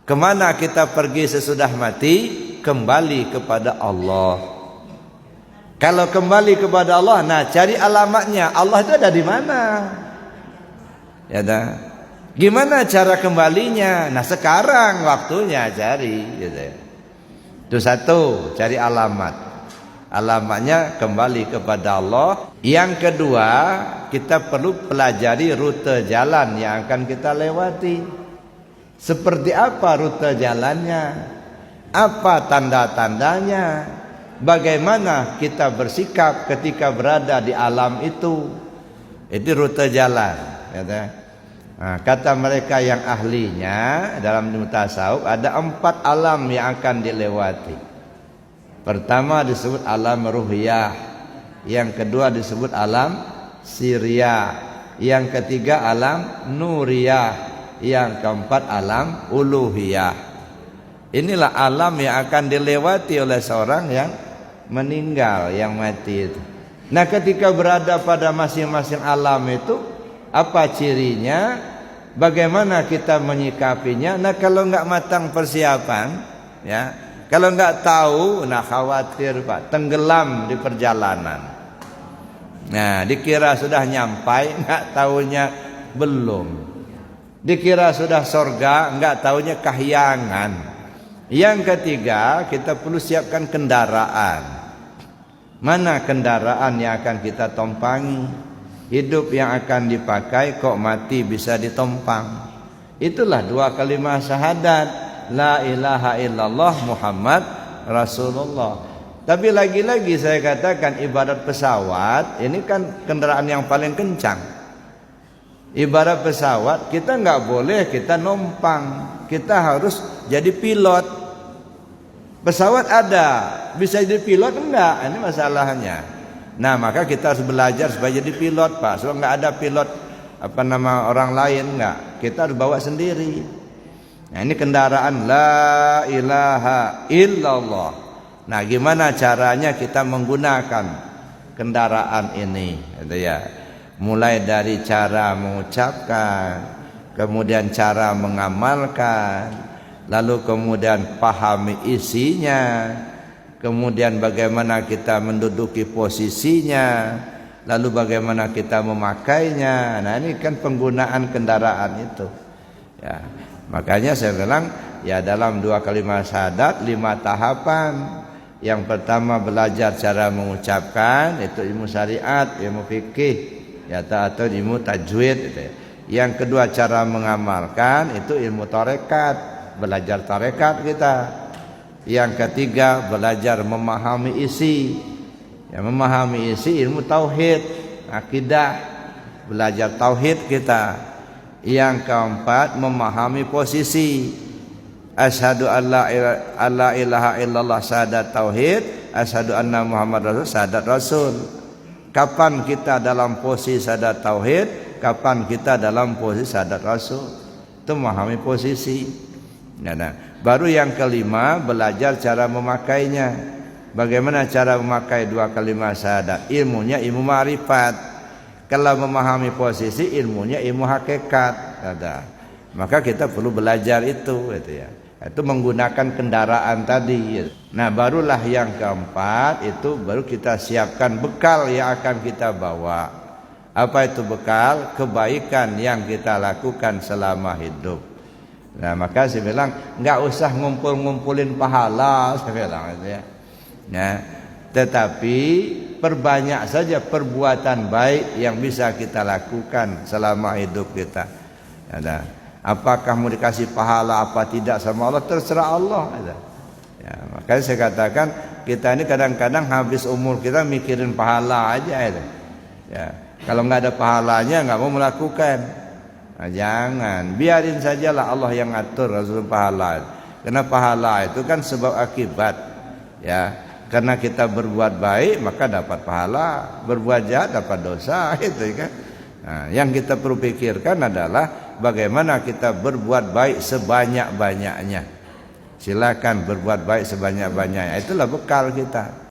Kemana kita pergi sesudah mati? Kembali kepada Allah. Kalau kembali kepada Allah, nah cari alamatnya. Allah itu ada di mana? Ya dah. Gimana cara kembalinya? Nah sekarang waktunya cari. Gitu. Itu satu, cari alamat. Alamatnya kembali kepada Allah. Yang kedua, kita perlu pelajari rute jalan yang akan kita lewati. Seperti apa rute jalannya? Apa tanda-tandanya? Bagaimana kita bersikap ketika berada di alam itu? Itu rute jalan. Nah, kata mereka yang ahlinya dalam ilmu tasawuf, ada 4 alam yang akan dilewati. Pertama disebut alam ruhiyah, yang kedua disebut alam siriyah, yang ketiga alam nuriyah, yang keempat alam uluhiyah. Inilah alam yang akan dilewati oleh seorang yang meninggal, yang mati itu. Nah ketika berada pada masing-masing alam itu, apa cirinya? Bagaimana kita menyikapinya? Nah kalau nggak matang persiapan, ya, kalau nggak tahu, nah khawatir Pak, tenggelam di perjalanan. Nah dikira sudah nyampai, nggak tahunya belum. Dikira sudah sorga, nggak tahunya kahyangan. Yang ketiga, kita perlu siapkan kendaraan. Mana kendaraan yang akan kita tumpangi? Hidup yang akan dipakai kok mati bisa ditompang. Itulah 2 kalimat syahadat, la ilaha illallah Muhammad Rasulullah. Tapi lagi-lagi saya katakan, ibarat pesawat, ini kan kendaraan yang paling kencang. Ibarat pesawat, kita nggak boleh kita numpang, kita harus jadi pilot. Pesawat ada, bisa jadi pilot enggak? Ini masalahnya. Nah maka kita harus belajar supaya jadi pilot Pak. Sebab nggak ada pilot orang lain, enggak. Kita harus bawa sendiri. Nah ini kendaraan la ilaha illallah. Nah gimana caranya kita menggunakan kendaraan ini? Gitu ya. Mulai dari cara mengucapkan, kemudian cara mengamalkan, lalu kemudian pahami isinya, kemudian bagaimana kita menduduki posisinya, lalu bagaimana kita memakainya. Nah ini kan penggunaan kendaraan itu ya. Makanya saya bilang ya dalam 2 kalimat syahadat 5 tahapan. Yang pertama belajar cara mengucapkan, itu ilmu syariat, ilmu fikih ya, atau ilmu tajwid gitu ya. Yang kedua cara mengamalkan, itu ilmu tarekat, belajar tarekat kita. Yang ketiga belajar memahami isi, ya, memahami isi ilmu tauhid, akidah, belajar tauhid kita. Yang keempat memahami posisi, asyhadu alla ilaha illallah syahadat tauhid, asyhadu anna Muhammad rasul syahadat rasul. Kapan kita dalam posisi syahadat tauhid, kapan kita dalam posisi syahadat rasul, itu memahami posisi. Nah, baru yang kelima belajar cara memakainya. Bagaimana cara memakai 2 kalimat syahadat? Ilmunya ilmu ma'rifat. Kalau memahami posisi, ilmunya ilmu hakikat. Maka kita perlu belajar itu gitu ya. Itu menggunakan kendaraan tadi. Nah barulah yang keempat, itu baru kita siapkan bekal yang akan kita bawa. Apa itu bekal? Kebaikan yang kita lakukan selama hidup. Nah maka saya bilang nggak usah ngumpulin pahala, saya bilang gitu ya. Nah, tetapi perbanyak saja perbuatan baik yang bisa kita lakukan selama hidup kita. Nah, apakah mau dikasih pahala apa tidak sama Allah, terserah Allah. Ya, makanya saya katakan kita ini kadang-kadang habis umur kita mikirin pahala aja. Ya, kalau nggak ada pahalanya nggak mau melakukan. Nah, jangan, biarin sajalah Allah yang ngatur Rasul pahala. Karena pahala itu kan sebab akibat. Ya, karena kita berbuat baik maka dapat pahala, berbuat jahat dapat dosa, itu kan. Nah, yang kita perlu pikirkan adalah bagaimana kita berbuat baik sebanyak-banyaknya. Silakan berbuat baik sebanyak-banyaknya. Itulah bekal kita.